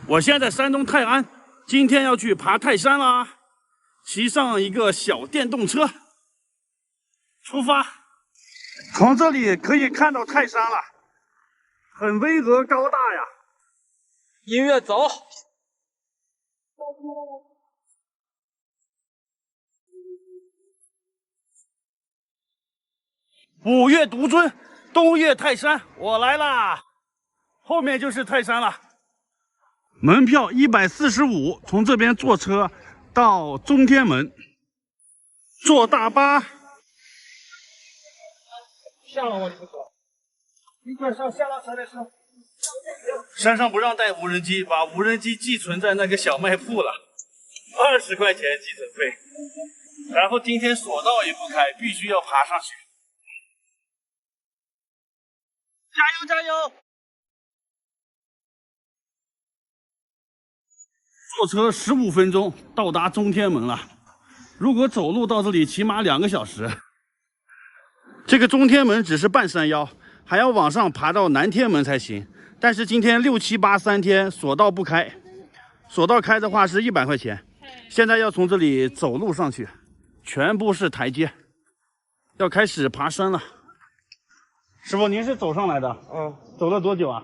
我现在山东泰安，今天要去爬泰山啦，骑上一个小电动车，出发。从这里可以看到泰山了，很巍峨高大呀。音乐走。五岳独尊，东岳泰山，我来啦！后面就是泰山了。门票145，从这边坐车到中天门，坐大巴。下了我就走。你快上下了车再说。山上不让带无人机，把无人机寄存在那个小卖铺了，20块钱寄存费。然后今天索道也不开，必须要爬上去。加油加油！坐车15分钟到达中天门了。如果走路到这里，起码2个小时。这个中天门只是半山腰，还要往上爬到南天门才行。但是今天6、7、8 3天索道不开，索道开的话是100块钱。现在要从这里走路上去，全部是台阶，要开始爬山了。师傅，您是走上来的？走了多久啊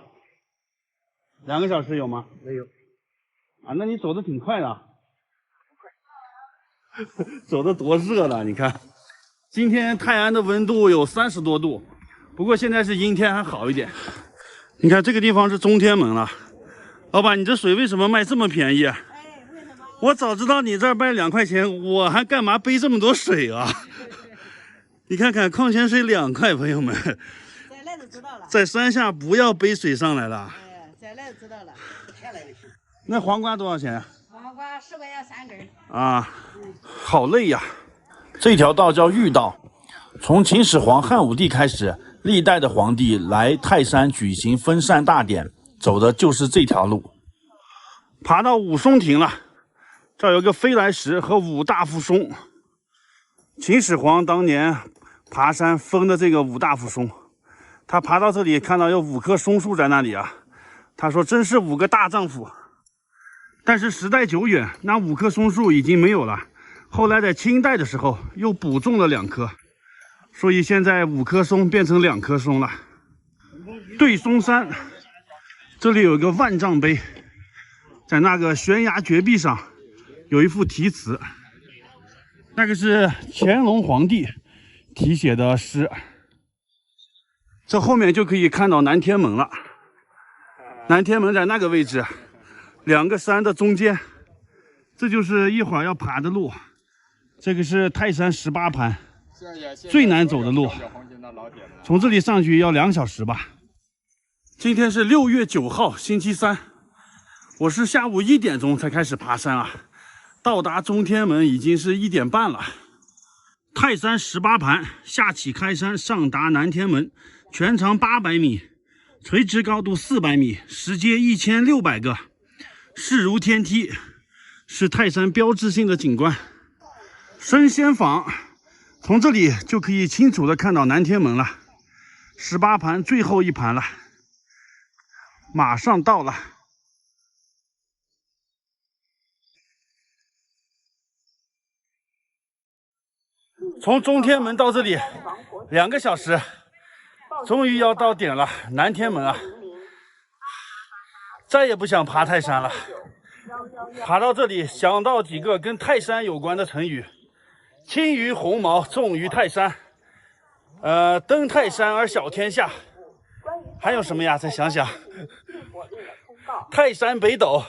？2个小时有吗？没有。啊，那你走的挺快的。走的多热了，你看，今天泰安的温度有30多度，不过现在是阴天，还好一点。你看这个地方是中天门了。老板，你这水为什么卖这么便宜？为什么？我早知道你这儿卖2块钱，我还干嘛背这么多水啊？你看看，矿泉水2块，朋友们。再来就知道了。在山下不要背水上来了。再来就知道了。那黄瓜多少钱？黄瓜10块钱3根。啊，好累呀！这条道叫御道，从秦始皇、汉武帝开始，历代的皇帝来泰山举行封禅大典，走的就是这条路。爬到武松亭了，这儿有个飞来石和5大福松。秦始皇当年爬山封的这个5大福松，他爬到这里看到有5棵松树在那里啊，他说真是5个大丈夫。但是时代久远，那5棵松树已经没有了。后来在清代的时候又补种了2棵，所以现在5棵松变成2棵松了。对松山这里有一个万丈碑，在那个悬崖绝壁上有一幅题词，那个是乾隆皇帝题写的诗。这后面就可以看到南天门了。南天门在那个位置，2个山的中间，这就是一会儿要爬的路。这个是泰山18盘，最难走的路，从这里上去要2小时吧。今天是6月9号，星期三，我是下午1点钟才开始爬山啊，到达中天门已经是1点半了。泰山18盘，下起开山，上达南天门，全长800米，垂直高度400米，石阶1600个，势如天梯，是泰山标志性的景观。升仙坊，从这里就可以清楚的看到南天门了。18盘最后一盘了，马上到了。从中天门到这里2个小时，终于要到点了，南天门啊！再也不想爬泰山了。爬到这里，想到几个跟泰山有关的成语：轻于鸿毛，重于泰山。登泰山而小天下。还有什么呀？再想想。泰山北斗。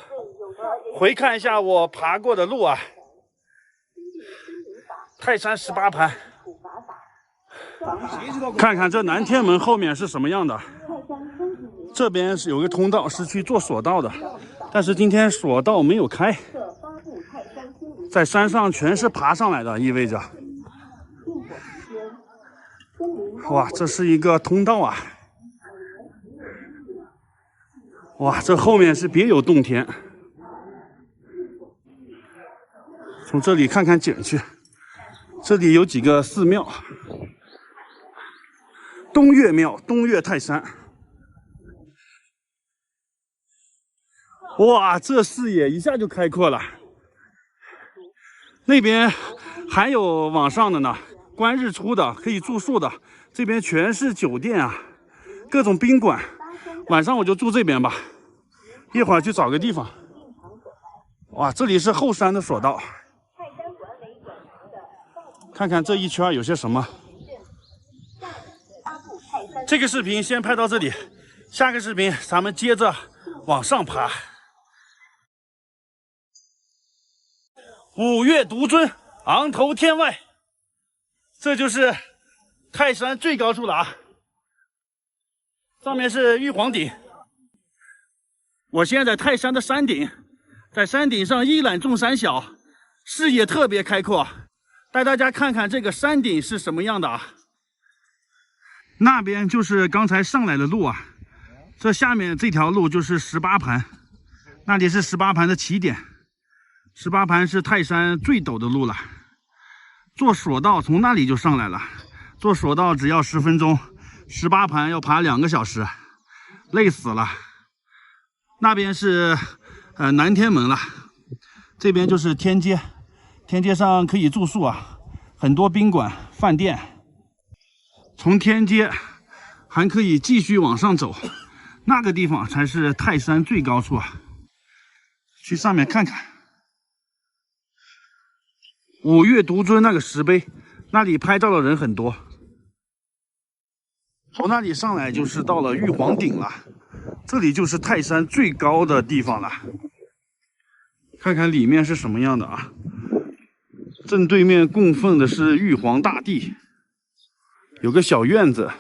回看一下我爬过的路啊。泰山18盘。看看这南天门后面是什么样的。这边是有个通道，是去做索道的，但是今天索道没有开。在山上全是爬上来的，意味着，哇，这是一个通道啊！哇，这后面是别有洞天。从这里看看景去，这里有几个寺庙，东岳庙、东岳泰山。哇，这视野一下就开阔了。那边还有往上的呢，观日出的，可以住宿的。这边全是酒店啊，各种宾馆。晚上我就住这边吧，一会儿去找个地方。哇，这里是后山的索道，看看这一圈有些什么。这个视频先拍到这里，下个视频咱们接着往上爬。五岳独尊，昂头天外，这就是泰山最高处了啊！上面是玉皇顶，我现在在泰山的山顶，在山顶上一览众山小，视野特别开阔。带大家看看这个山顶是什么样的啊！那边就是刚才上来的路啊，这下面这条路就是18盘，那里是18盘的起点。18盘是泰山最陡的路了，坐索道从那里就上来了，坐索道只要10分钟，18盘要爬2个小时，累死了。那边是南天门了，这边就是天街，天街上可以住宿啊，很多宾馆、饭店。从天街还可以继续往上走，那个地方才是泰山最高处啊，去上面看看。五岳独尊那个石碑，那里拍照的人很多。从那里上来就是到了玉皇顶了，这里就是泰山最高的地方了。看看里面是什么样的啊？正对面供奉的是玉皇大帝，有个小院子。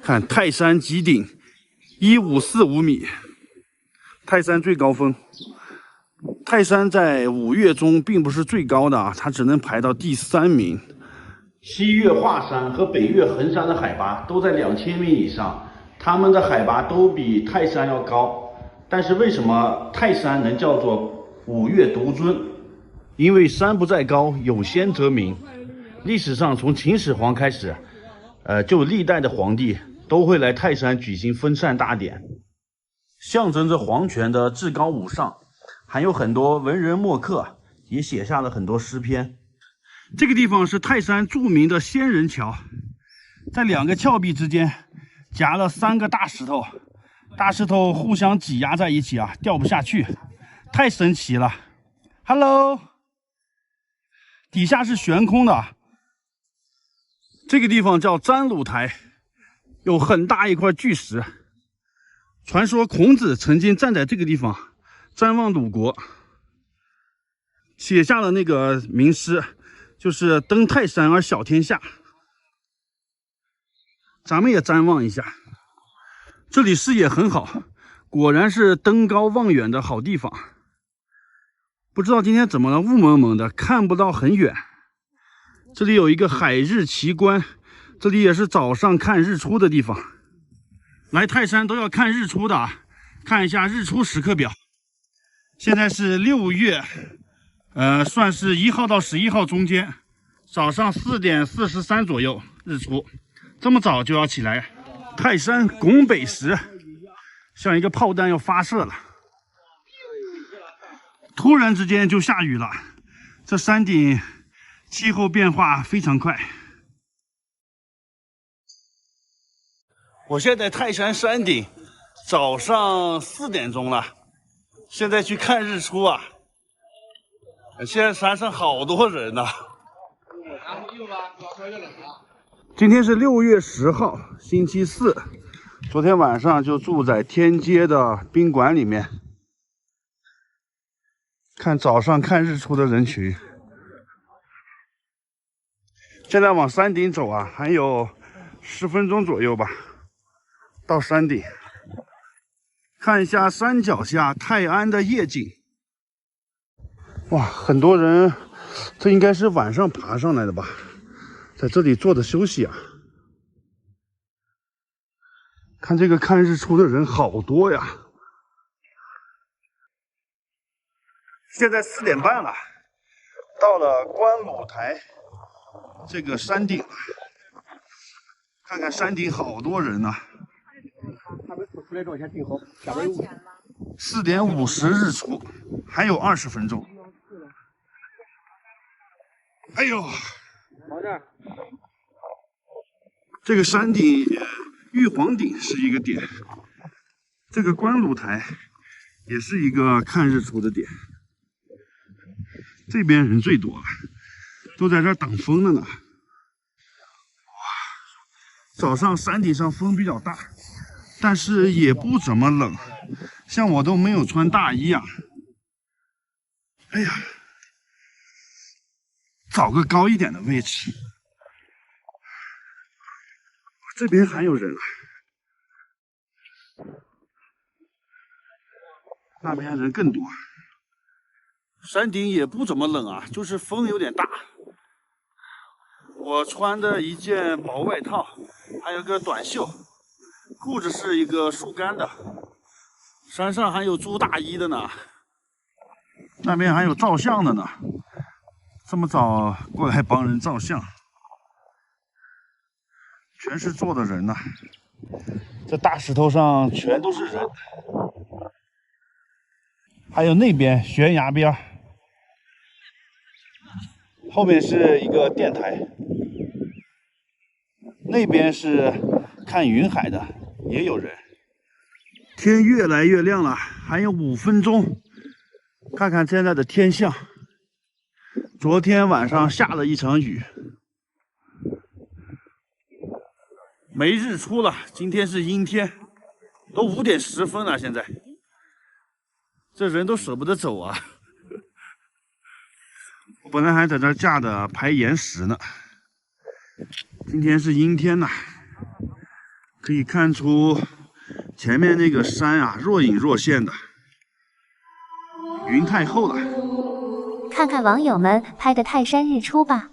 看泰山极顶1545米，泰山最高峰。泰山在5岳中并不是最高的啊，它只能排到第3名。西岳华山和北岳衡山的海拔都在2000米以上，它们的海拔都比泰山要高。但是为什么泰山能叫做5岳独尊？因为山不在高，有仙则名。历史上从秦始皇开始，就历代的皇帝都会来泰山举行封禅大典，象征着皇权的至高无上。还有很多文人墨客也写下了很多诗篇。这个地方是泰山著名的仙人桥，在2个峭壁之间夹了3个大石头，大石头互相挤压在一起啊，掉不下去，太神奇了。Hello， 底下是悬空的。这个地方叫詹鲁台，有很大一块巨石。传说孔子曾经站在这个地方瞻望鲁国，写下了那个名诗，就是登泰山而小天下。咱们也瞻望一下，这里视野很好，果然是登高望远的好地方。不知道今天怎么了，雾蒙蒙的，看不到很远。这里有一个海日奇观，这里也是早上看日出的地方。来泰山都要看日出的啊，看一下日出时刻表。现在是6月，算是1号到11号中间，早上4点43左右日出。这么早就要起来，泰山拱北时，像一个炮弹要发射了。突然之间就下雨了，这山顶气候变化非常快。我现在泰山山顶，早上4点钟了。现在去看日出啊！现在山上好多人呐、今天是6月10号，星期四。昨天晚上就住在天街的宾馆里面，看早上看日出的人群。现在往山顶走啊，还有10分钟左右吧，到山顶。看一下山脚下泰安的夜景。哇，很多人，这应该是晚上爬上来的吧，在这里坐着休息啊。看这个看日出的人好多呀。现在4点半了，到了观鲁台这个山顶了。看看山顶好多人呐、他们出来之后先定好，下边有。4点50日出，还有20分钟。哎呦，往这儿。这个山顶玉皇顶是一个点，这个观鲁台也是一个看日出的点。这边人最多了，都在这儿等风了呢。哇，早上山顶上风比较大，但是也不怎么冷，像我都没有穿大衣啊。哎呀，找个高一点的位置。这边还有人啊，那边人更多。山顶也不怎么冷啊，就是风有点大。我穿的一件薄外套，还有个短袖，裤子是一个速干的。山上还有租大衣的呢，那边还有照相的呢。这么早过来帮人照相，全是坐的人呐。这大石头上全都是人，还有那边悬崖边。后面是一个电台，那边是看云海的，也有人。天越来越亮了，还有5分钟。看看现在的天象，昨天晚上下了一场雨，没日出了。今天是阴天，都5点10分了，现在这人都舍不得走啊。我本来还在这架着排岩石呢，今天是阴天呐，可以看出前面那个山啊若隐若现的，云太厚了。看看网友们拍的泰山日出吧。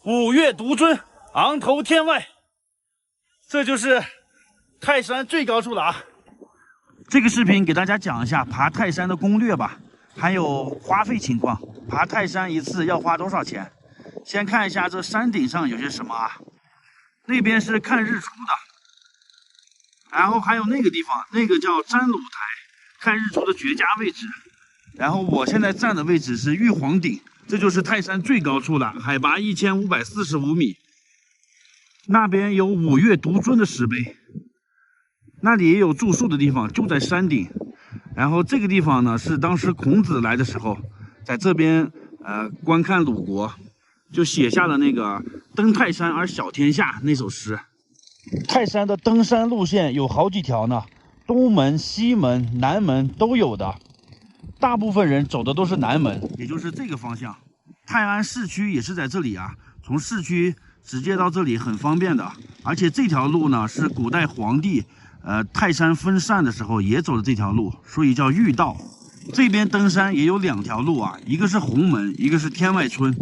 5岳独尊，昂头天外，这就是泰山最高处了啊！这个视频给大家讲一下爬泰山的攻略吧，还有花费情况。爬泰山一次要花多少钱？先看一下这山顶上有些什么啊？那边是看日出的，然后还有那个地方，那个叫詹鲁台，看日出的绝佳位置。然后我现在站的位置是玉皇顶。这就是泰山最高处了，海拔1545米。那边有5岳独尊的石碑，那里也有住宿的地方，就在山顶。然后这个地方呢，是当时孔子来的时候，在这边观看鲁国，就写下了那个“登泰山而小天下”那首诗。泰山的登山路线有好几条呢，东门、西门、南门都有的。大部分人走的都是南门，也就是这个方向。泰安市区也是在这里啊，从市区直接到这里很方便的。而且这条路呢，是古代皇帝泰山分散的时候也走的这条路，所以叫御道。这边登山也有2条路啊，一个是红门，一个是天外村。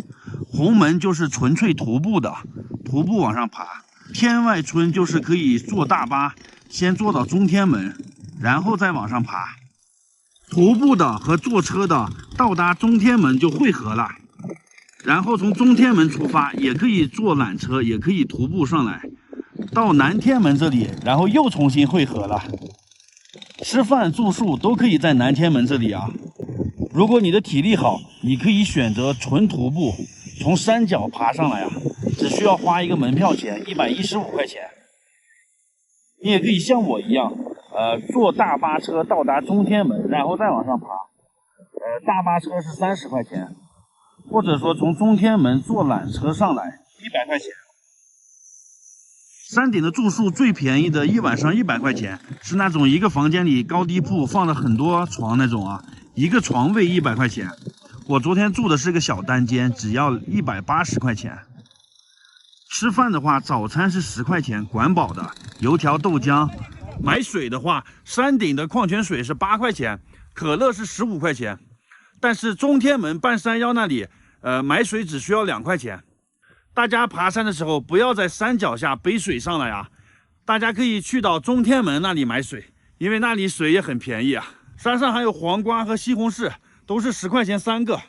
红门就是纯粹徒步的，徒步往上爬。天外村就是可以坐大巴，先坐到中天门，然后再往上爬。徒步的和坐车的到达中天门就汇合了，然后从中天门出发，也可以坐缆车，也可以徒步上来，到南天门这里，然后又重新汇合了。吃饭住宿都可以在南天门这里啊。如果你的体力好，你可以选择纯徒步，从山脚爬上来啊，只需要花一个门票钱，115块钱。你也可以像我一样。坐大巴车到达中天门，然后再往上爬。大巴车是30块钱，或者说从中天门坐缆车上来100块钱。山顶的住宿最便宜的一晚上100块钱，是那种一个房间里高低铺放了很多床那种啊，一个床位100块钱。我昨天住的是个小单间，只要180块钱。吃饭的话，早餐是10块钱，管饱的，油条、豆浆。买水的话，山顶的矿泉水是8块钱，可乐是15块钱。但是中天门半山腰那里，买水只需要2块钱。大家爬山的时候，不要在山脚下背水上来啊！大家可以去到中天门那里买水，因为那里水也很便宜啊。山上还有黄瓜和西红柿，都是10块钱3个。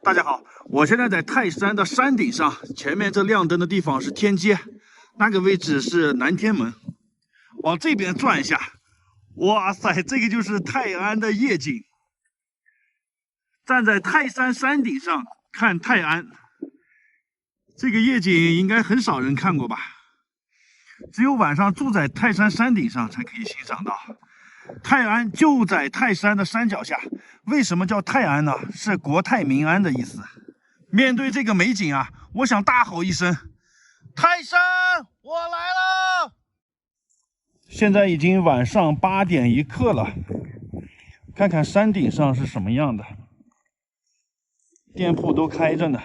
大家好，我现在在泰山的山顶上，前面这亮灯的地方是天街，那个位置是南天门。往这边转一下，哇塞，这个就是泰安的夜景。站在泰山山顶上看泰安，这个夜景应该很少人看过吧？只有晚上住在泰山山顶上才可以欣赏到。泰安就在泰山的山脚下，为什么叫泰安呢？是国泰民安的意思。面对这个美景啊，我想大吼一声：泰山，我来了！现在已经晚上8点1刻了，看看山顶上是什么样的。店铺都开着呢，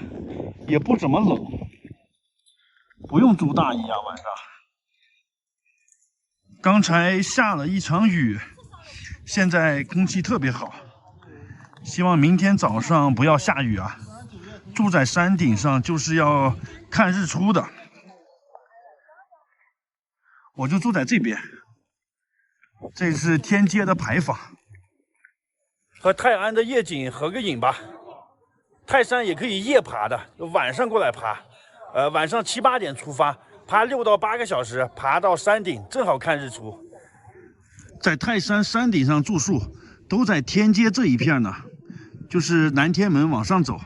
也不怎么冷，不用租大衣啊。晚上刚才下了一场雨，现在空气特别好，希望明天早上不要下雨啊。住在山顶上就是要看日出的，我就住在这边。这是天街的牌坊，和泰安的夜景合个影吧。泰山也可以夜爬的，晚上过来爬，晚上7、8点出发，爬6到8个小时，爬到山顶正好看日出。在泰山山顶上住宿，都在天街这一片呢，就是南天门往上走。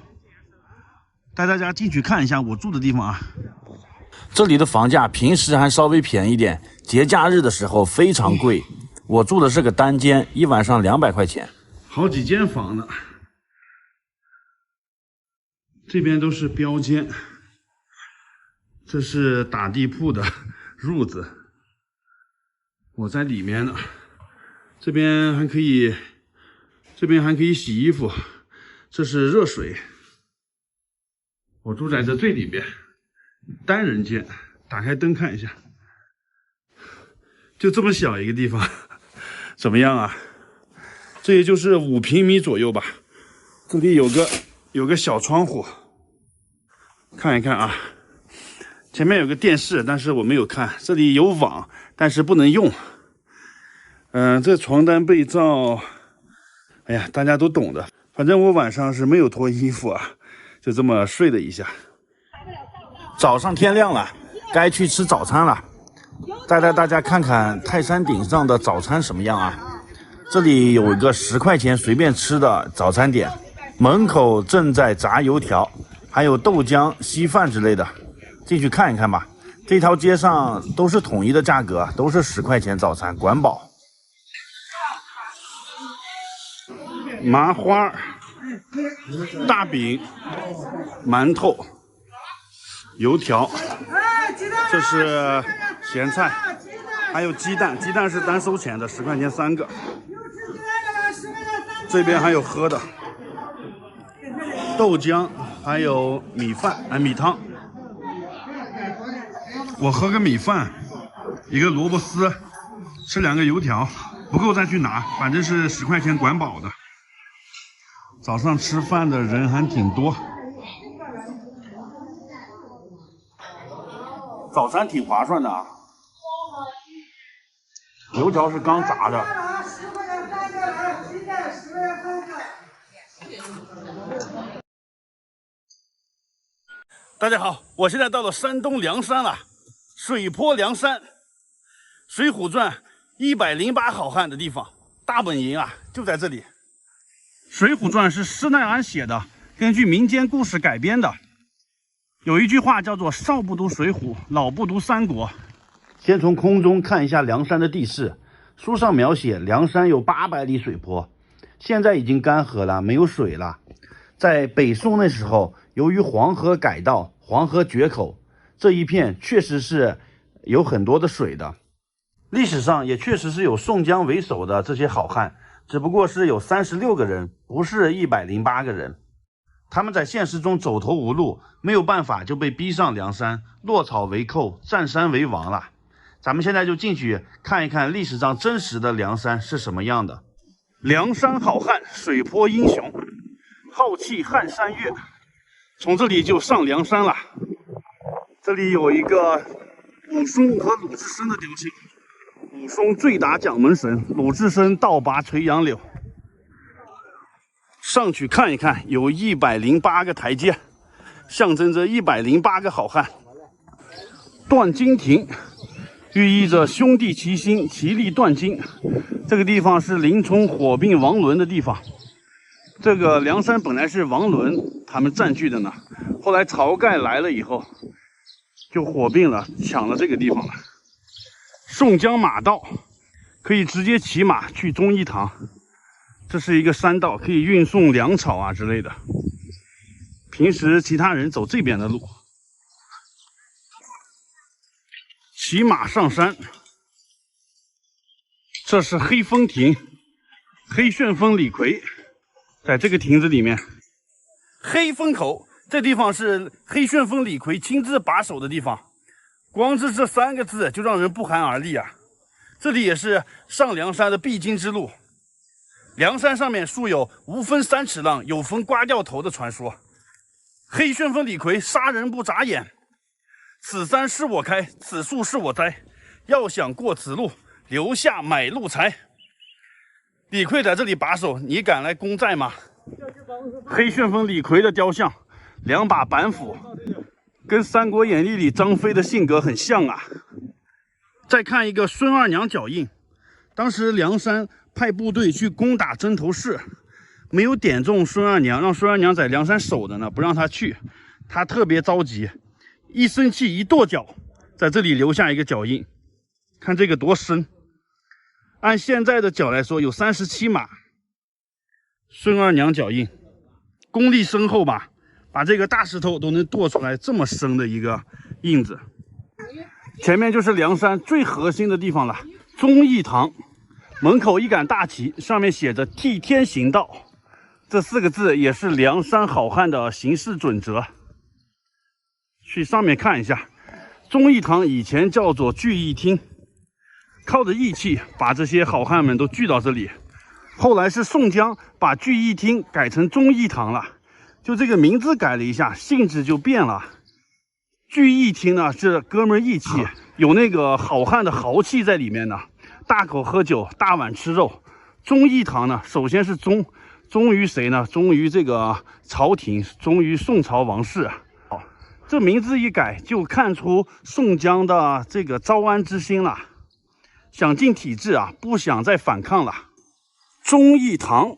带大家进去看一下我住的地方啊。这里的房价平时还稍微便宜点，节假日的时候非常贵。我住的是个单间，一晚上200块钱，好几间房呢。这边都是标间，这是打地铺的褥子，我在里面呢。这边还可以洗衣服，这是热水。我住在这最里边，单人间，打开灯看一下，就这么小一个地方，怎么样啊？这也就是5平米左右吧。这里有个小窗户，看一看啊。前面有个电视，但是我没有看。这里有网，但是不能用。这床单被罩，哎呀，大家都懂的。反正我晚上是没有脱衣服啊，就这么睡了一下。早上天亮了，该去吃早餐了。带大家看看泰山顶上的早餐什么样啊？这里有一个10块钱随便吃的早餐点，门口正在炸油条，还有豆浆、稀饭之类的，进去看一看吧。这条街上都是统一的价格，都是10块钱早餐，管饱。麻花、大饼、馒头、油条，这是咸菜，还有鸡蛋，鸡蛋是单收钱的，10块钱3个。这边还有喝的，豆浆，还有米饭，米汤。我喝个米饭，一个萝卜丝，吃2个油条，不够再去拿，反正是10块钱管饱的。早上吃饭的人还挺多，早餐挺划算的啊。油条是刚炸的。大家好，我现在到了山东凉山了，水泊梁山，《水浒传》108好汉的地方，大本营啊就在这里。《水浒传》是施耐庵写的，根据民间故事改编的。有一句话叫做"少不读水浒，老不读三国"。先从空中看一下梁山的地势，书上描写梁山有800里水泊，现在已经干涸了，没有水了。在北宋那时候，由于黄河改道、黄河决口，这一片确实是有很多的水的。历史上也确实是有宋江为首的这些好汉，只不过是有36个人，不是108个人。他们在现实中走投无路，没有办法就被逼上梁山，落草为寇，占山为王了。咱们现在就进去看一看历史上真实的梁山是什么样的。梁山好汉，水泊英雄，浩气撼山岳。从这里就上梁山了。这里有一个武松和鲁智深的雕像，武松醉打蒋门神，鲁智深倒拔垂杨柳。上去看一看，有108个台阶，象征着108个好汉。断金亭寓意着兄弟齐心，其利断金。这个地方是林冲火并王伦的地方。这个梁山本来是王伦他们占据的呢，后来晁盖来了以后，就火并了，抢了这个地方了。宋江马道可以直接骑马去忠义堂，这是一个山道，可以运送粮草啊之类的。平时其他人走这边的路。骑马上山，这是黑风亭，黑旋风李逵在这个亭子里面。黑风口这地方是黑旋风李逵亲自把守的地方，光是这3个字就让人不寒而栗啊！这里也是上梁山的必经之路。梁山上面素有无风3尺浪，有风刮掉头的传说。黑旋风李逵杀人不眨眼，此山是我开，此树是我栽，要想过此路，留下买路财。李逵在这里把守，你敢来攻寨吗？黑旋风李逵的雕像，2把板斧，跟《三国演义》里张飞的性格很像啊。再看一个孙二娘脚印，当时梁山派部队去攻打针头市，没有点中孙二娘，让孙二娘在梁山守着呢，不让她去。她特别着急，一生气一跺脚，在这里留下一个脚印。看这个多深，按现在的脚来说有37码。孙二娘脚印，功力深厚吧，把这个大石头都能剁出来这么深的一个印子。前面就是梁山最核心的地方了，忠义堂。门口一杆大旗，上面写着替天行道，这4个字也是梁山好汉的行事准则。去上面看一下，忠义堂以前叫做聚义厅，靠着义气把这些好汉们都聚到这里。后来是宋江把聚义厅改成忠义堂了，就这个名字改了一下，性质就变了。聚义厅呢是哥们义气，有那个好汉的豪气在里面呢，大口喝酒，大碗吃肉。忠义堂呢，首先是忠于谁呢？忠于这个朝廷，忠于宋朝王室。好，这名字一改，就看出宋江的这个招安之心了，想进体制啊，不想再反抗了。忠义堂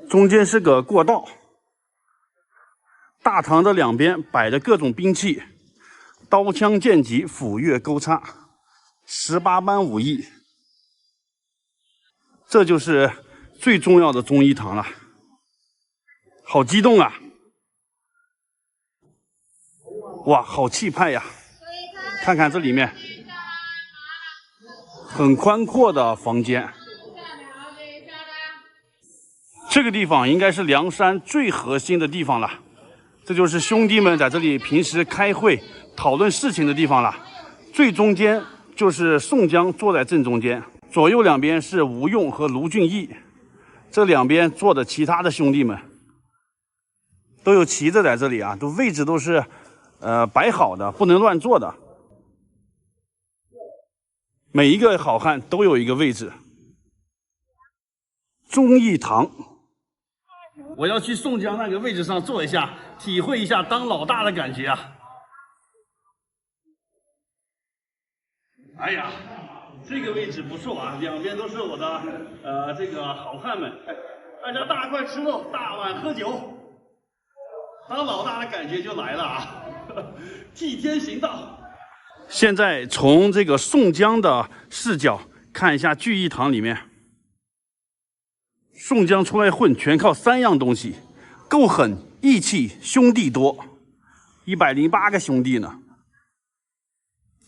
中间是个过道，大堂的2边摆着各种兵器，刀枪剑戟斧钺钩叉，18般武艺。这就是最重要的忠义堂了。好激动啊！哇，好气派呀！看看这里面很宽阔的房间，这个地方应该是梁山最核心的地方了。这就是兄弟们在这里平时开会讨论事情的地方了。最中间就是宋江坐在正中间，左右2边是吴用和卢俊义，这2边坐的其他的兄弟们都有旗子在这里啊，都位置都是摆好的，不能乱坐的。每一个好汉都有一个位置。忠义堂，我要去宋江那个位置上坐一下，体会一下当老大的感觉啊！哎呀，这个位置不错啊，2边都是我的这个好汉们，大家大块吃肉，大碗喝酒，当老大的感觉就来了啊！替天行道。现在从这个宋江的视角看一下聚义堂里面，宋江出来混，全靠3样东西：够狠、义气、兄弟多。108个兄弟呢，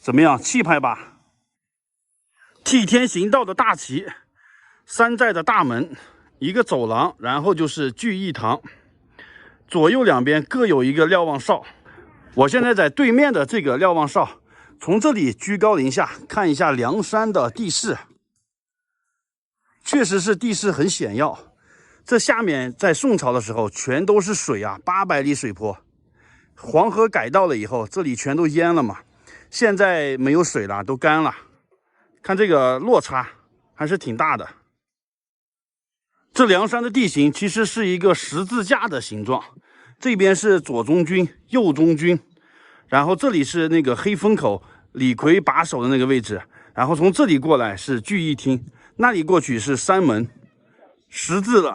怎么样？气派吧？替天行道的大旗，山寨的大门，一个走廊，然后就是聚义堂，左右两边各有一个瞭望哨。我现在在对面的这个瞭望哨，从这里居高临下看一下梁山的地势，确实是地势很险要。这下面在宋朝的时候全都是水啊，800里水坡。黄河改道了以后，这里全都淹了嘛，现在没有水了，都干了。看这个落差还是挺大的。这梁山的地形其实是一个十字架的形状，这边是左中军、右中军，然后这里是那个黑风口李逵把守的那个位置，然后从这里过来是聚义厅，那里过去是山门，十字了。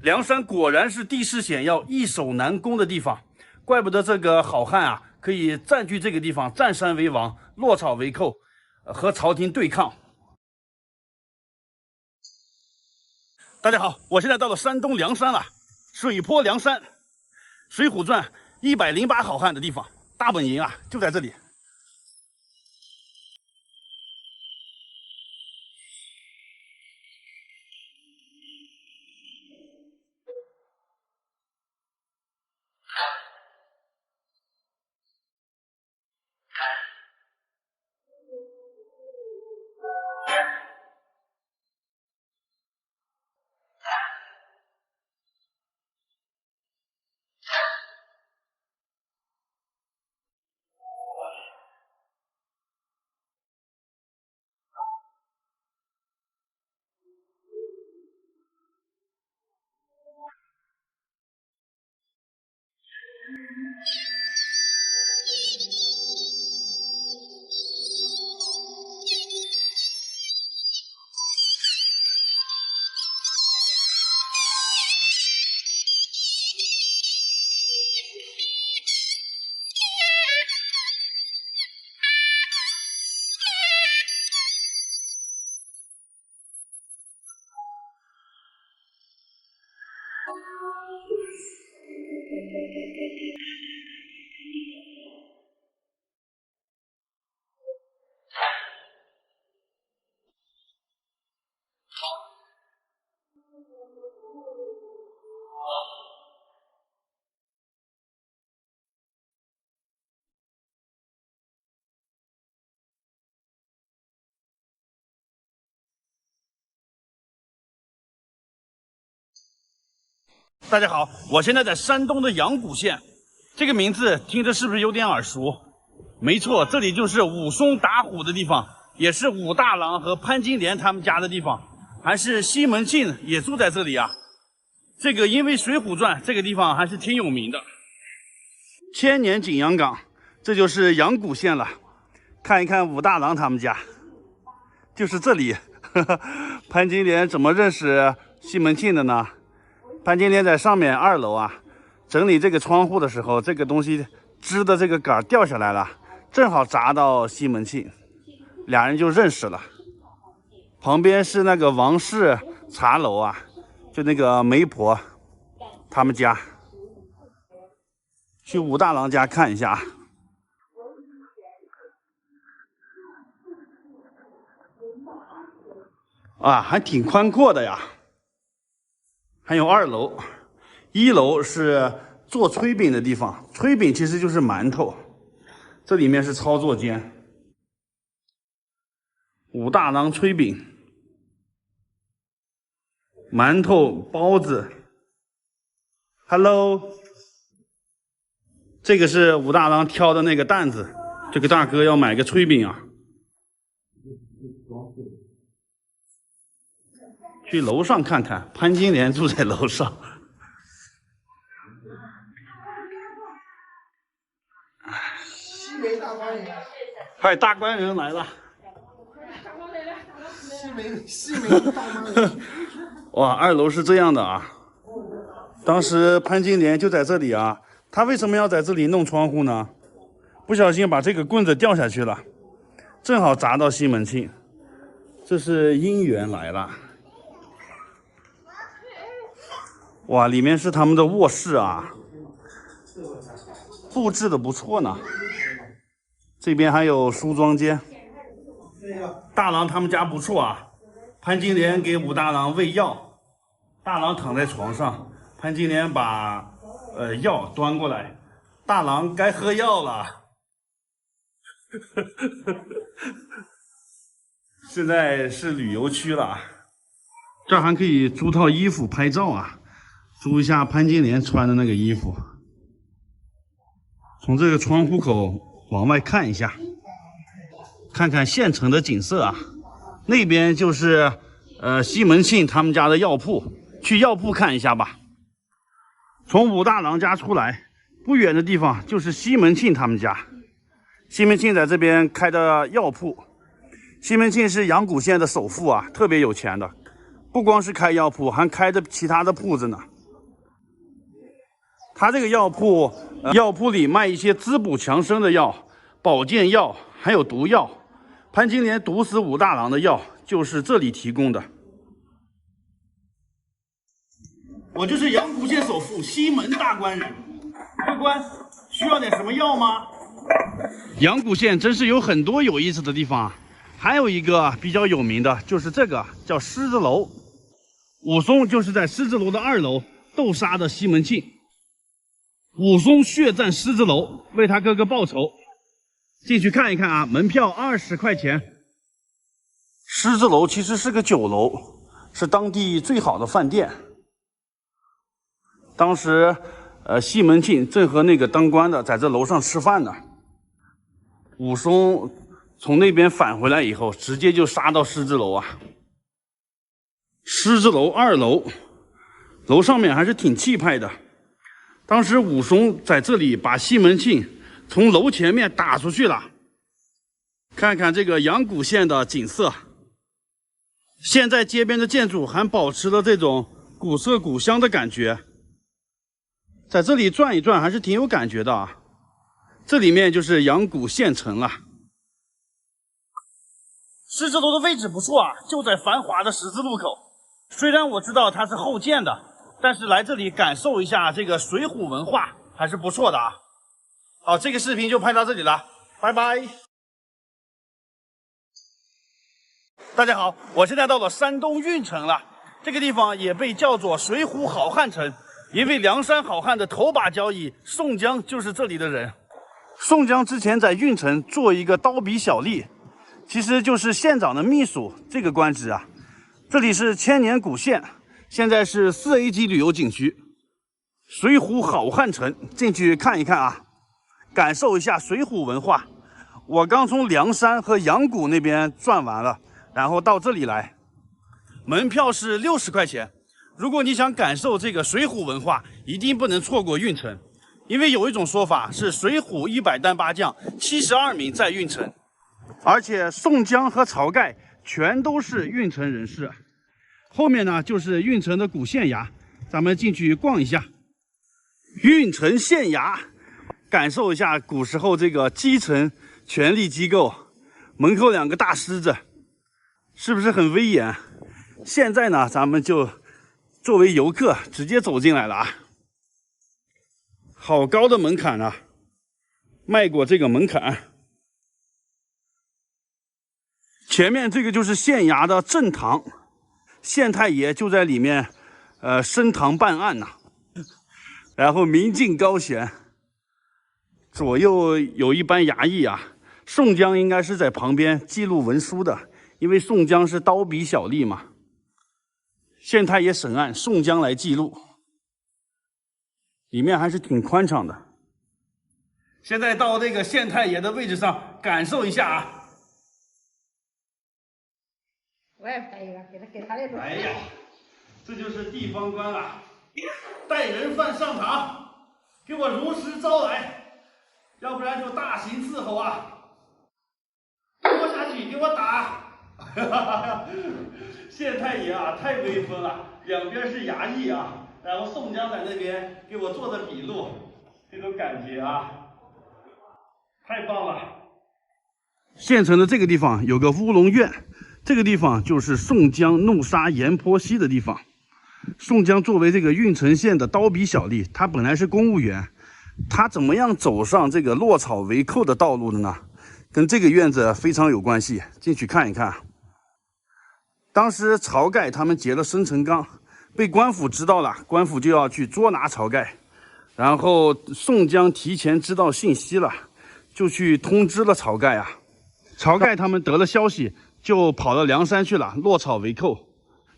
梁山果然是地势险要、易守难攻的地方，怪不得这个好汉啊可以占据这个地方，占山为王，落草为寇，和朝廷对抗。大家好，我现在到了山东梁山了，水泊梁山，《水浒传》108好汉的地方，大本营啊就在这里。大家好，我现在在山东的阳谷县，这个名字听着是不是有点耳熟？没错，这里就是武松打虎的地方，也是武大郎和潘金莲他们家的地方，还是西门庆也住在这里啊。这个因为《水浒传》这个地方还是挺有名的。千年景阳冈，这就是阳谷县了。看一看武大郎他们家，就是这里。潘金莲怎么认识西门庆的呢？潘金莲在上面2楼啊，整理这个窗户的时候，这个东西支的这个杆掉下来了，正好砸到西门庆，俩人就认识了。旁边是那个王氏茶楼啊，就那个媒婆他们家，去武大郎家看一下。啊，还挺宽阔的呀。还有2楼，1楼是做炊饼的地方，炊饼其实就是馒头，这里面是操作间。武大郎炊饼，馒头、包子。Hello， 这个是武大郎挑的那个担子，这个大哥要买个炊饼啊。去楼上看看，潘金莲住在楼上。西门大官人，嗨，大官人来了。西门大官人。哇，2楼是这样的啊。当时潘金莲就在这里啊，他为什么要在这里弄窗户呢？不小心把这个棍子掉下去了，正好砸到西门庆。这是姻缘来了。哇，里面是他们的卧室啊，布置的不错呢。这边还有梳妆间。大郎他们家不错啊。潘金莲给武大郎喂药，大郎躺在床上，潘金莲把药端过来，大郎该喝药了。现在是旅游区了，这儿还可以租套衣服拍照啊，租一下潘金莲穿的那个衣服。从这个窗户口往外看一下，看看县城的景色啊。那边就是西门庆他们家的药铺，去药铺看一下吧。从武大郎家出来不远的地方就是西门庆他们家。西门庆在这边开的药铺。西门庆是阳谷县的首富啊，特别有钱的，不光是开药铺，还开着其他的铺子呢。他这个药铺，药铺里卖一些滋补强身的药、保健药，还有毒药。潘金莲毒死武大郎的药就是这里提供的。我就是阳谷县首富西门大官人，客官需要点什么药吗？阳谷县真是有很多有意思的地方啊。还有一个比较有名的就是这个叫狮子楼，武松就是在狮子楼的2楼斗杀的西门庆。武松血战狮子楼，为他哥哥报仇。进去看一看啊，门票20块钱。狮子楼其实是个酒楼，是当地最好的饭店。当时西门庆正和那个当官的在这楼上吃饭呢。武松从那边返回来以后，直接就杀到狮子楼啊。狮子楼2楼，楼上面还是挺气派的。当时武松在这里把西门庆从楼前面打出去了。看看这个阳谷县的景色，现在街边的建筑还保持了这种古色古香的感觉。在这里转一转还是挺有感觉的啊。这里面就是阳谷县城了。狮子楼的位置不错啊，就在繁华的十字路口。虽然我知道它是后建的，但是来这里感受一下这个水浒文化还是不错的啊。好，这个视频就拍到这里了，拜拜。大家好，我现在到了山东运城了。这个地方也被叫做水浒好汉城，因为梁山好汉的头把交椅宋江就是这里的人。宋江之前在运城做一个刀笔小吏，其实就是县长的秘书这个官职啊。这里是千年古县，现在是4A 级旅游景区，水浒好汉城，进去看一看啊，感受一下水浒文化。我刚从梁山和阳谷那边转完了，然后到这里来，门票是60块钱。如果你想感受这个水浒文化，一定不能错过运城，因为有一种说法是水浒100单八将72名在运城，而且宋江和晁盖全都是运城人士。后面呢就是运城的古县衙，咱们进去逛一下。运城县衙，感受一下古时候这个基层权力机构，门口2个大狮子，是不是很威严？现在呢，咱们就作为游客直接走进来了啊。好高的门槛啊，迈过这个门槛。前面这个就是县衙的正堂，县太爷就在里面升堂办案呐。然后明镜高悬，左右有一班衙役啊。宋江应该是在旁边记录文书的，因为宋江是刀笔小吏嘛。县太爷审案，宋江来记录。里面还是挺宽敞的。现在到这个县太爷的位置上，感受一下啊。我也拍一个，给他那种。哎呀，这就是地方官啊！带人犯上堂，给我如实招来，要不然就大刑伺候啊！拖下去，给我打！县太爷啊，太威风了，两边是衙役啊，然后宋江在那边给我做的笔录，这种感觉啊，太棒了！县城的这个地方有个乌龙院，这个地方就是宋江怒杀阎婆惜的地方。宋江作为这个郓城县的刀笔小吏，他本来是公务员，他怎么样走上这个落草为寇的道路的呢？跟这个院子非常有关系，进去看一看。当时晁盖他们劫了生辰纲，被官府知道了，官府就要去捉拿晁盖。然后宋江提前知道信息了，就去通知了晁盖啊。晁盖他们得了消息，就跑到梁山去了，落草为寇。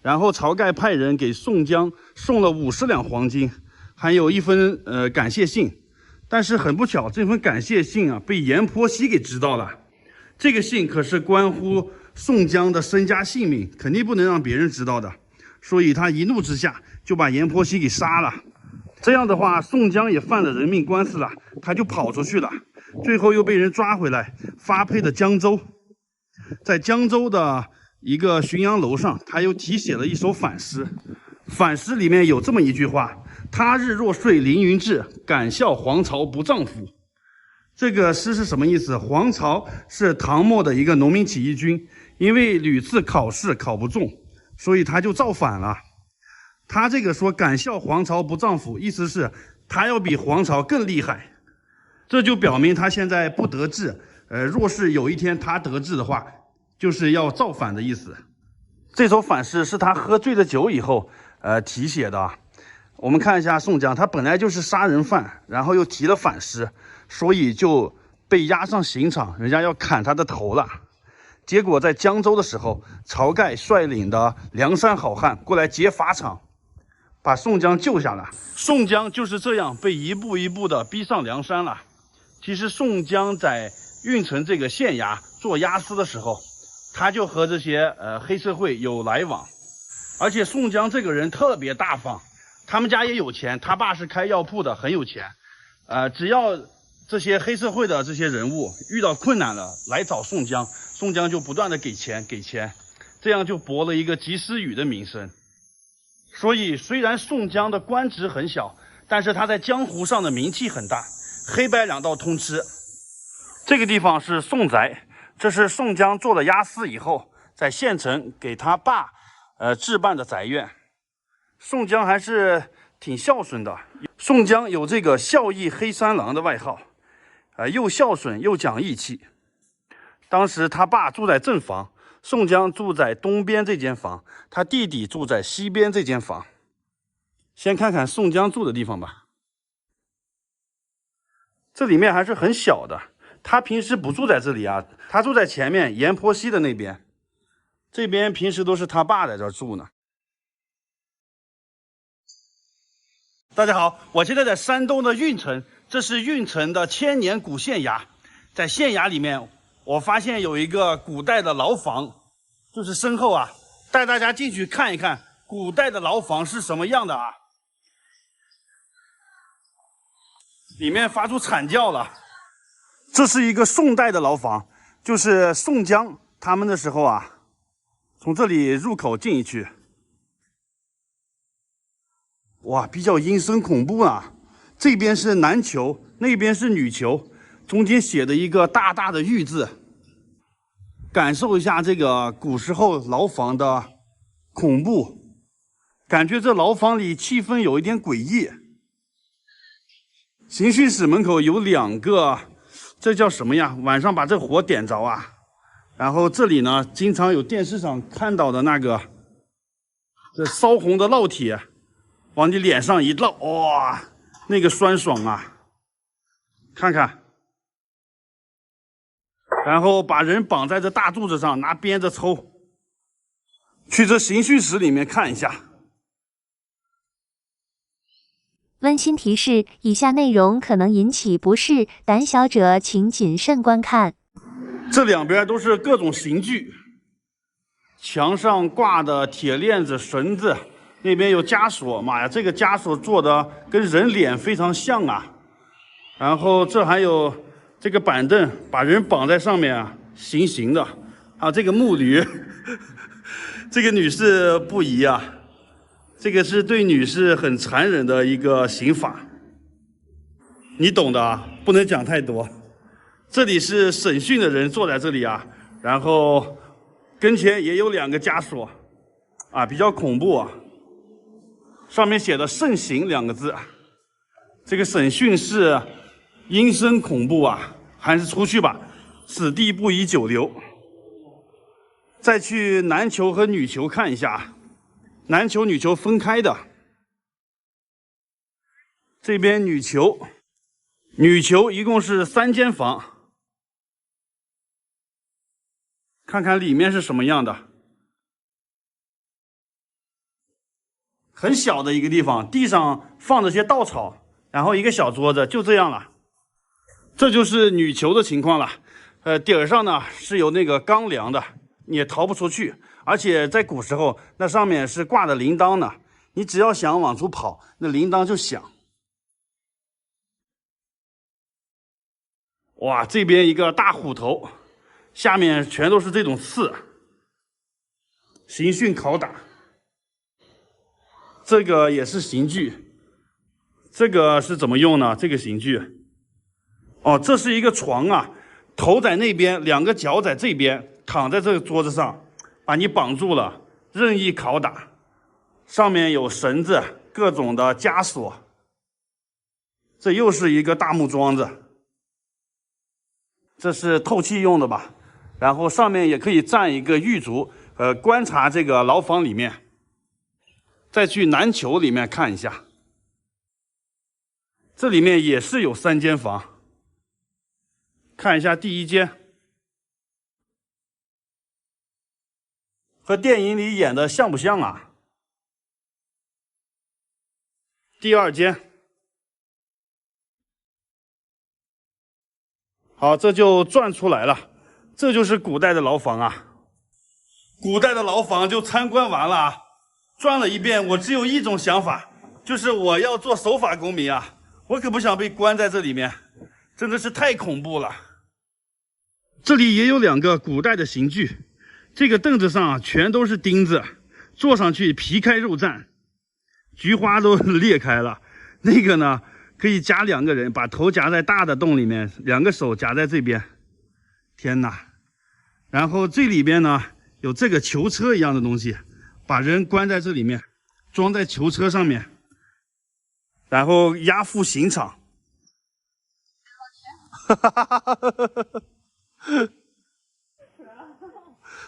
然后晁盖派人给宋江送了50两黄金，还有一封感谢信。但是很不巧，这份感谢信啊被阎婆惜给知道了。这个信可是关乎宋江的身家性命，肯定不能让别人知道的。所以他一怒之下就把阎婆惜给杀了。这样的话，宋江也犯了人命官司了，他就跑出去了。最后又被人抓回来，发配的江州。在江州的一个浔阳楼上，他又题写了一首反诗。反诗里面有这么一句话：他日若睡凌云志，敢笑黄巢不丈夫。这个诗是什么意思？黄巢是唐末的一个农民起义军，因为屡次考试考不中，所以他就造反了。他这个说敢笑黄巢不丈夫，意思是他要比黄巢更厉害。这就表明他现在不得志，若是有一天他得志的话，就是要造反的意思。这首反诗是他喝醉了酒以后题写的。我们看一下宋江，他本来就是杀人犯，然后又提了反诗，所以就被押上刑场，人家要砍他的头了。结果在江州的时候，晁盖率领的梁山好汉过来劫法场，把宋江救下来。宋江就是这样被一步一步的逼上梁山了。其实宋江在郓城这个县衙做押司的时候，他就和这些黑社会有来往，而且宋江这个人特别大方，他们家也有钱，他爸是开药铺的，很有钱。只要这些黑社会的这些人物遇到困难了来找宋江，宋江就不断的给钱，这样就博了一个及时雨的名声。所以虽然宋江的官职很小，但是他在江湖上的名气很大，黑白两道通吃。这个地方是宋宅，这是宋江做了押司以后，在县城给他爸置办的宅院。宋江还是挺孝顺的，宋江有这个孝义黑三郎的外号，又孝顺又讲义气。当时他爸住在正房，宋江住在东边这间房，他弟弟住在西边这间房。先看看宋江住的地方吧。这里面还是很小的，他平时不住在这里啊，他住在前面阎婆惜的那边，这边平时都是他爸在这儿住呢。大家好，我现在在山东的郓城，这是郓城的千年古县衙。在县衙里面，我发现有一个古代的牢房，就是身后啊，带大家进去看一看古代的牢房是什么样的啊。里面发出惨叫了。这是一个宋代的牢房，就是宋江他们的时候啊，从这里入口进去。哇，比较阴森恐怖啊！这边是男囚，那边是女囚，中间写的一个大大的玉字。感受一下这个古时候牢房的恐怖，感觉这牢房里气氛有一点诡异。刑讯室门口有2个，这叫什么呀？晚上把这火点着啊。然后这里呢，经常有电视上看到的那个这烧红的烙铁往你脸上一烙，哇，那个酸爽啊！看看，然后把人绑在这大柱子上，拿鞭子抽。去这刑讯室里面看一下。温馨提示：以下内容可能引起不适，胆小者请谨慎观看。这两边都是各种刑具，墙上挂的铁链子、绳子，那边有枷锁。妈呀，这个枷锁做的跟人脸非常像啊！然后这还有这个板凳，把人绑在上面啊，行刑的。啊，这个木驴，这个女士不宜啊。这个是对女士很残忍的一个刑法，你懂的啊，不能讲太多。这里是审讯的人坐在这里啊，然后跟前也有2个枷锁，啊，比较恐怖啊。上面写的“慎刑”2个字，这个审讯是阴森恐怖啊，还是出去吧，此地不宜久留。再去男囚和女囚看一下，男囚、女囚分开的。这边女囚一共是3间房。看看里面是什么样的，很小的一个地方，地上放着些稻草，然后一个小桌子，就这样了。这就是女囚的情况了。底儿上呢是有那个钢梁的，你也逃不出去。而且在古时候，那上面是挂的铃铛呢，你只要想往出跑，那铃铛就响。哇，这边一个大虎头。下面全都是这种刺，刑讯拷打。这个也是刑具，这个是怎么用呢？这个刑具，哦，这是一个床啊，头在那边，2个脚在这边，躺在这个桌子上，把你绑住了，任意拷打。上面有绳子，各种的枷锁。这又是一个大木桩子，这是透气用的吧？然后上面也可以站一个狱卒，观察这个牢房里面。再去男囚里面看一下，这里面也是有3间房。看一下第1间，和电影里演的像不像啊？第2间，好，这就转出来了。这就是古代的牢房啊，古代的牢房就参观完了啊，转了一遍，我只有一种想法，就是我要做守法公民啊，我可不想被关在这里面，真的是太恐怖了。这里也有2个古代的刑具，这个凳子上全都是钉子，坐上去皮开肉绽，菊花都裂开了。那个呢，可以夹2个人，把头夹在大的洞里面，2个手夹在这边。天哪！然后这里边呢有这个囚车一样的东西，把人关在这里面，装在囚车上面，然后押赴刑场。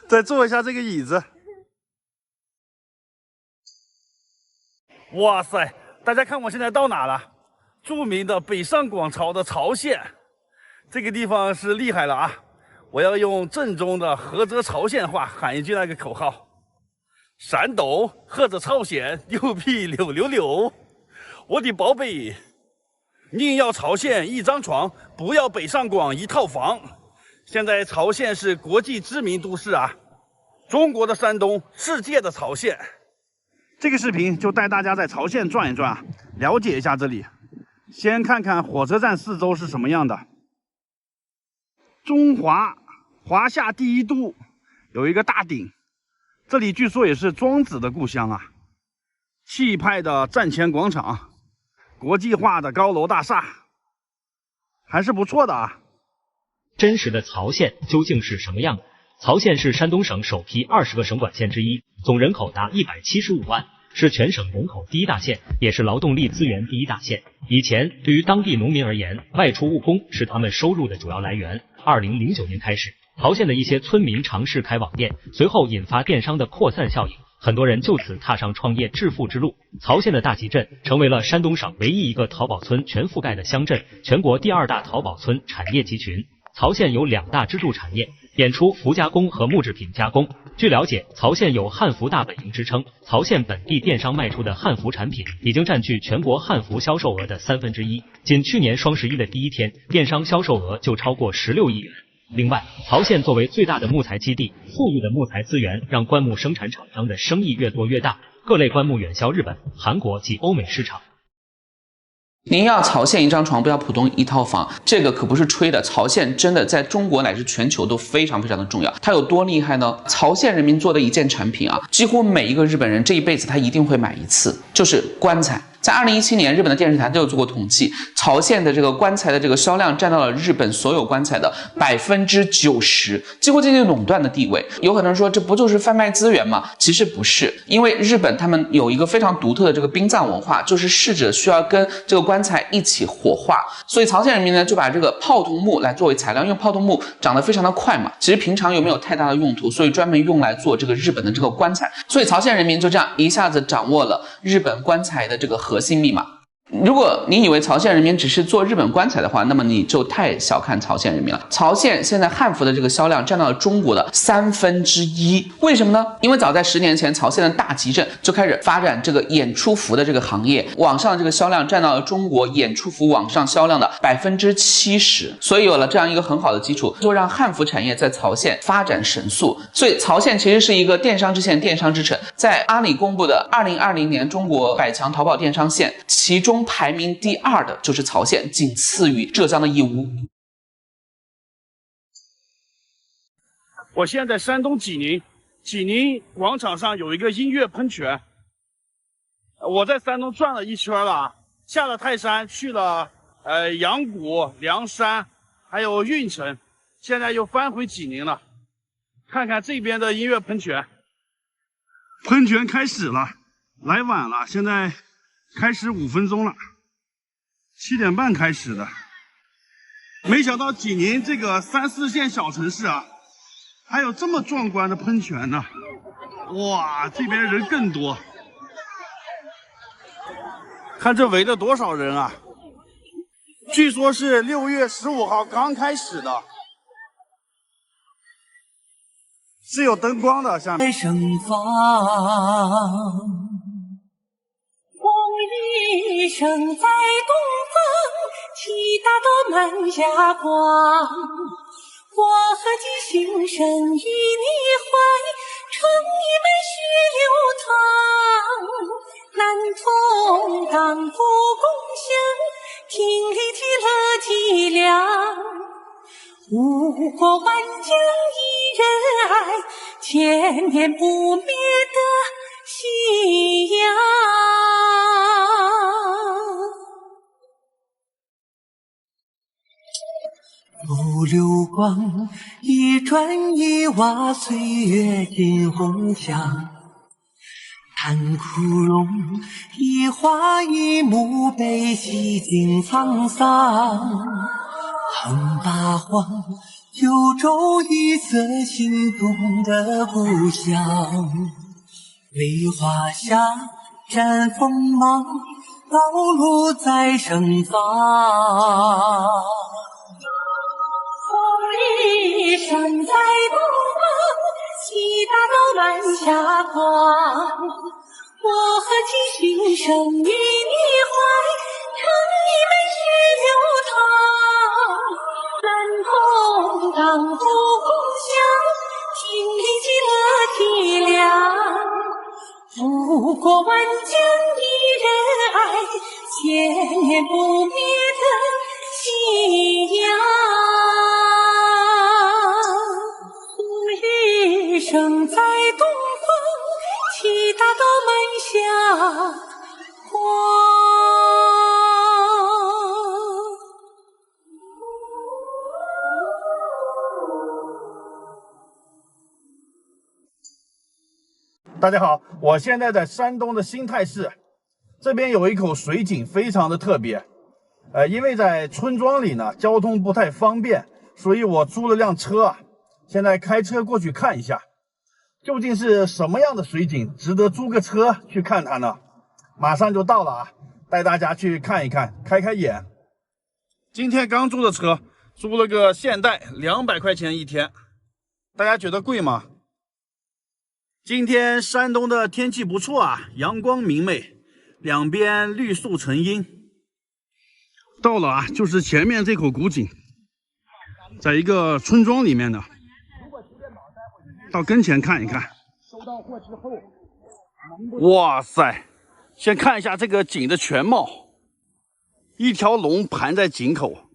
再坐一下这个椅子。哇塞，大家看我现在到哪了？著名的北上广朝的曹县，这个地方是厉害了啊！我要用正宗的菏泽曹县话喊一句那个口号：山东菏泽曹县牛皮666，我的宝贝，宁要曹县1张床，不要北上广1套房。现在曹县是国际知名都市啊，中国的山东，世界的曹县。这个视频就带大家在曹县转一转，了解一下这里。先看看火车站四周是什么样的。中华华夏第1都有一个大鼎，这里据说也是庄子的故乡啊。气派的站前广场，国际化的高楼大厦，还是不错的啊。真实的曹县究竟是什么样的？曹县是山东省首批20个省管县之一，总人口达175万，是全省人口第1大县，也是劳动力资源第1大县。以前对于当地农民而言，外出务工是他们收入的主要来源。2009年开始，曹县的一些村民尝试开网店，随后引发电商的扩散效应，很多人就此踏上创业致富之路。曹县的大集镇成为了山东省唯一一个淘宝村全覆盖的乡镇，全国第2大淘宝村，产业集群。曹县有2大支柱产业，演出、服加工和木制品加工。据了解，曹县有汉服大本营之称，曹县本地电商卖出的汉服产品已经占据全国汉服销售额的1/3，仅去年双11的第1天，电商销售额就超过16亿元。另外，曹县作为最大的木材基地，富裕的木材资源让棺木生产厂商的生意越做越大，各类棺木远销日本、韩国及欧美市场。您要曹县1张床，不要浦东1套房，这个可不是吹的。曹县真的在中国乃至全球都非常非常的重要。它有多厉害呢？曹县人民做的一件产品啊，几乎每一个日本人这一辈子他一定会买一次，就是棺材。在2017年，日本的电视台都有做过统计，曹县的这个棺材的这个销量占到了日本所有棺材的90%，几乎接近垄断的地位。有很多人说，这不就是贩卖资源吗？其实不是，因为日本他们有一个非常独特的这个殡葬文化，就是逝者需要跟这个棺材一起火化，所以曹县人民呢就把这个泡桐木来作为材料，因为泡桐木长得非常的快嘛，其实平常又没有太大的用途，所以专门用来做这个日本的这个棺材，所以曹县人民就这样一下子掌握了日本棺材的这个核心密码。如果你以为曹县人民只是做日本棺材的话，那么你就太小看曹县人民了。曹县现在汉服的这个销量占到了中国的1/3，为什么呢？因为早在10年前，曹县的大集镇就开始发展这个演出服的这个行业，网上这个销量占到了中国演出服网上销量的70%，所以有了这样一个很好的基础，就让汉服产业在曹县发展神速。所以曹县其实是一个电商之县、电商之城。在阿里公布的2020年中国100强淘宝电商县，其中排名第2的就是曹县，仅次于浙江的义乌。我现在山东济宁，济宁广场上有一个音乐喷泉。我在山东转了一圈了，下了泰山，去了阳谷、凉山，还有运城，现在又翻回济宁了，看看这边的音乐喷泉。喷泉开始了，来晚了，现在开始5分钟了，7点半开始的。没想到济宁这个3、4线小城市啊，还有这么壮观的喷泉呢！哇，这边人更多，看这围了多少人啊！据说是6月15号刚开始的，是有灯光的，下面。盛放，风一声在东方，七大道满霞光。我和你心声与你怀，成一杯血流淌。难同当不共享，听里的乐凄凉。五国万疆一人爱，千年不灭的信仰。如流光，一砖一瓦，岁月尽红香。叹枯荣，一花一木，悲喜尽沧桑。横八荒，九州一色，心中的故乡。梨花下，绽锋芒，道路在盛放。一生在东方，七大道满霞光。我和其心声与你怀，成一杯血流淌。难同当不共享，听里极乐凄凉。五国万疆一人爱，千年不灭的信仰。一生在东方，七大道满霞光。大家好，我现在在山东的新泰市，这边有一口水井，非常的特别。因为在村庄里呢，交通不太方便，所以我租了辆车啊，现在开车过去看一下，究竟是什么样的水井，值得租个车去看它呢？马上就到了啊，带大家去看一看，开开眼。今天刚租的车，租了个现代，200块钱一天，大家觉得贵吗？今天山东的天气不错啊，阳光明媚，两边绿树成荫。到了啊，就是前面这口古井，在一个村庄里面的，到跟前看一看。哇塞，先看一下这个井的全貌，一条龙盘在井口，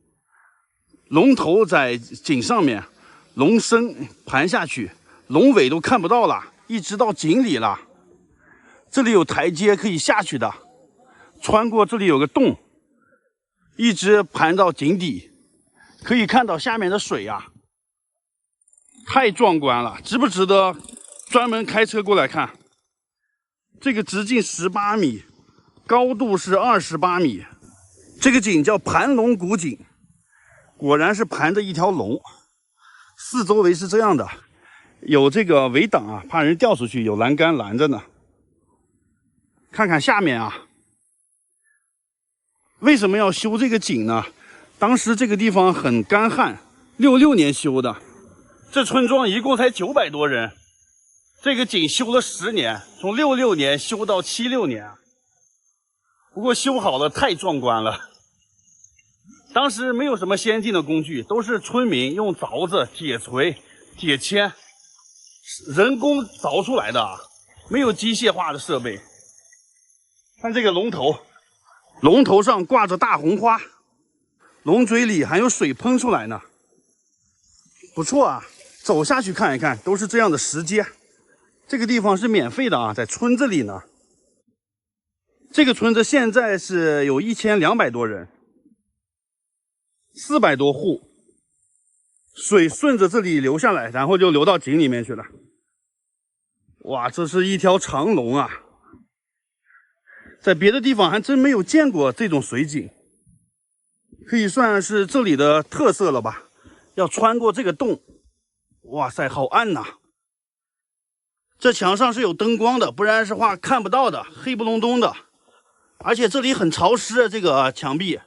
龙头在井上面，龙身盘下去，龙尾都看不到了，一直到井里了。这里有台阶可以下去的，穿过这里有个洞，一直盘到井底，可以看到下面的水呀，太壮观了，值不值得专门开车过来看？这个直径18米，高度是28米，这个井叫盘龙古井，果然是盘着一条龙，四周围是这样的，有这个围挡啊，怕人掉出去，有栏杆拦着呢。看看下面啊，为什么要修这个井呢？当时这个地方很干旱，66年修的，这村庄一共才900多人，这个井修了10年，从66年修到76年，不过修好了太壮观了。当时没有什么先进的工具，都是村民用凿子、铁锤、铁钎人工凿出来的，没有机械化的设备。看这个龙头，龙头上挂着大红花，龙嘴里还有水喷出来呢，不错啊。走下去看一看，都是这样的石阶。这个地方是免费的啊，在村子里呢。这个村子现在是有1200多人，400多户，水顺着这里流下来，然后就流到井里面去了。哇，这是一条长龙啊！在别的地方还真没有见过这种水井，可以算是这里的特色了吧？要穿过这个洞，哇塞，好暗呐！这墙上是有灯光的，不然的话看不到的，黑不隆咚的。而且这里很潮湿，这个墙壁。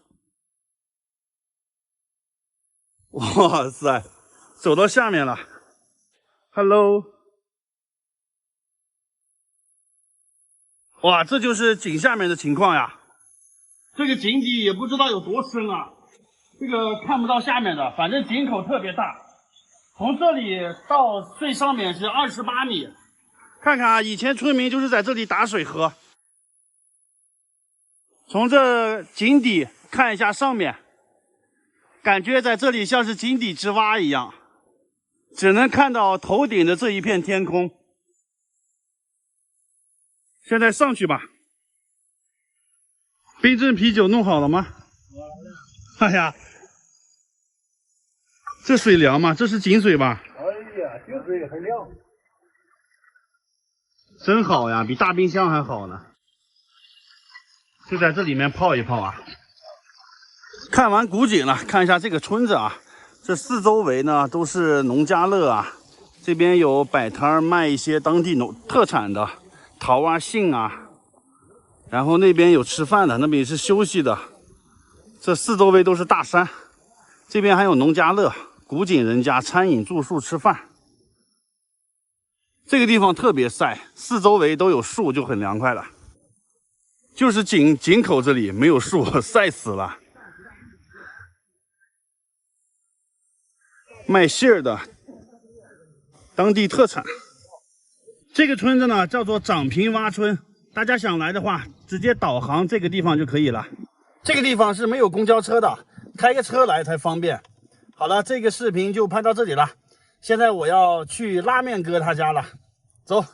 哇塞，走到下面了 ，Hello。哇，这就是井下面的情况呀。这个井底也不知道有多深啊，这个看不到下面的，反正井口特别大，从这里到最上面是28米。看看啊，以前村民就是在这里打水喝。从这井底看一下上面，感觉在这里像是井底之蛙一样，只能看到头顶的这一片天空。现在上去吧。冰镇啤酒弄好了吗？哎呀，这水凉吗？这是井水吧？哎呀，井水很凉，真好呀，比大冰箱还好呢。就在这里面泡一泡啊。看完古井了，看一下这个村子啊。这四周围呢都是农家乐啊，这边有摆摊卖一些当地特产的桃啊、杏啊。然后那边有吃饭的，那边也是休息的。这四周围都是大山，这边还有农家乐、古井人家餐饮、住宿、吃饭。这个地方特别晒，四周围都有树，就很凉快了。就是井口这里没有树，晒死了。卖杏儿的，当地特产。这个村子呢叫做长平洼村。大家想来的话，直接导航这个地方就可以了。这个地方是没有公交车的，开个车来才方便。好了，这个视频就拍到这里了。现在我要去拉面哥他家了，走。